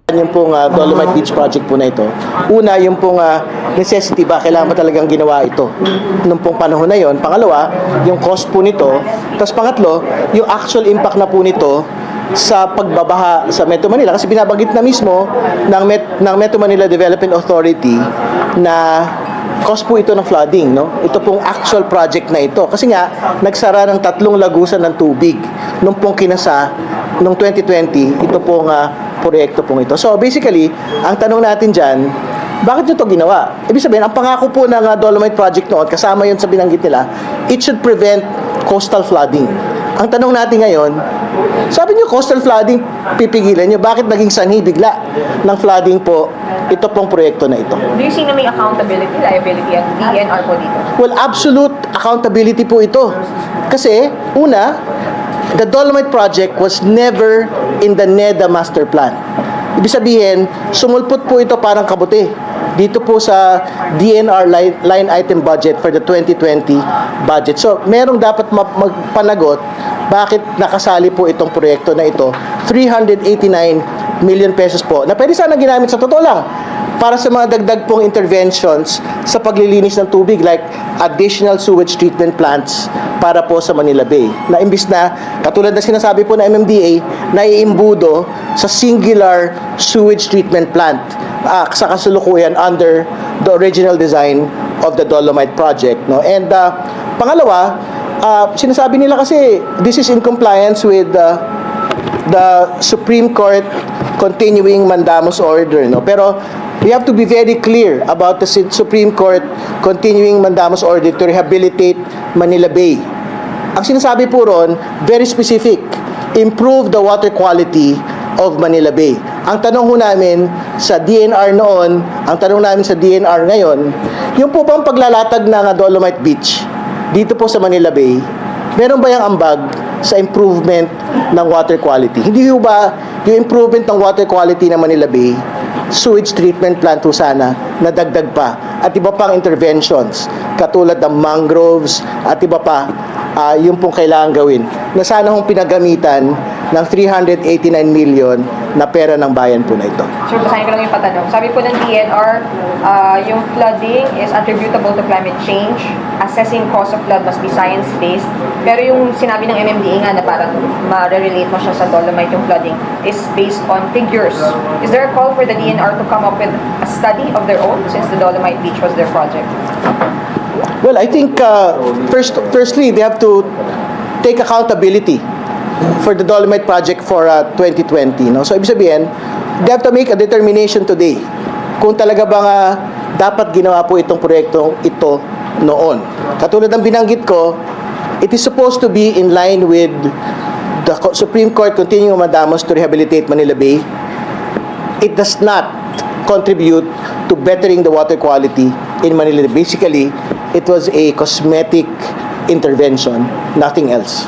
Yung pong Dolomite Beach project po na ito. Una, yung pong necessity ba, kailangan ba talagang ginawa ito nung pong panahon na yon. Pangalawa, yung cost po nito. Tapos pangatlo, yung actual impact na po nito sa pagbabaha sa Metro Manila. Kasi binabanggit na mismo ng Metro Manila Development Authority na cost po ito ng flooding, no? Ito pong actual project na ito. Kasi nga, nagsara ng 3 lagusan ng tubig nung pong kinasa noong 2020, ito pong proyekto pong ito. So basically, ang tanong natin dyan, bakit nyo ito ginawa? Ibig sabihin, ang pangako po ng Dolomite Project noon, kasama yun sa binanggit nila, it should prevent coastal flooding. Ang tanong natin ngayon, sabi nyo coastal flooding, pipigilan nyo. Bakit naging sanhi bigla ng flooding po ito pong proyekto na ito? Do you see na may accountability, liability at DNR po dito? Well, absolute accountability po ito. Kasi, una, the Dolomite Project was never in the NEDA master plan. Ibig sabihin, sumulpot po ito parang kabuti dito po sa DNR line item budget for the 2020 budget. So, merong dapat magpanagot bakit nakasali po itong proyekto na ito. 389 million pesos po na pwede sana ginamit sa totoo lang para sa mga dagdag pong interventions sa paglilinis ng tubig like additional sewage treatment plants para po sa Manila Bay. Na imbis na, katulad na sinasabi po na MMDA, na iimbudo sa singular sewage treatment plant sa kasalukuyan under the original design of the Dolomite Project. No? And pangalawa, sinasabi nila kasi this is in compliance with the Supreme Court continuing mandamus order. No? Pero we have to be very clear about the Supreme Court continuing mandamus order to rehabilitate Manila Bay. Ang sinasabi po ron, very specific, improve the water quality of Manila Bay. Ang tanong ho namin sa DNR noon, ang tanong namin sa DNR ngayon, yung po bang paglalatag ng Dolomite Beach dito po sa Manila Bay, meron ba yung ambag sa improvement ng water quality? Hindi ho ba yung improvement ng water quality ng Manila Bay, sewage treatment plant ho sana, nadagdag pa, at iba pang interventions, katulad ng mangroves, at iba pa, yung pong kailangan gawin, na sana hong pinagamitan ng 389 million na pera ng bayan po na ito. Sure, basahin ko lang yung patanong. Sabi po ng DNR, yung flooding is attributable to climate change. Assessing cause of flood must be science-based. Pero yung sinabi ng MMDA nga na parang ma-relate mo siya sa Dolomite yung flooding is based on figures. Is there a call for the DNR to come up with a study of their own since the Dolomite Beach was their project? Well, I think firstly, they have to take accountability for the Dolomite Project for 2020. No? So, ibig sabihin, they have to make a determination today kung talaga bang dapat ginawa po itong proyektong ito noon. Katulad ng binanggit ko, it is supposed to be in line with the Supreme Court continuing mandamus to rehabilitate Manila Bay. It does not contribute to bettering the water quality in Manila. Basically, it was a cosmetic intervention, nothing else.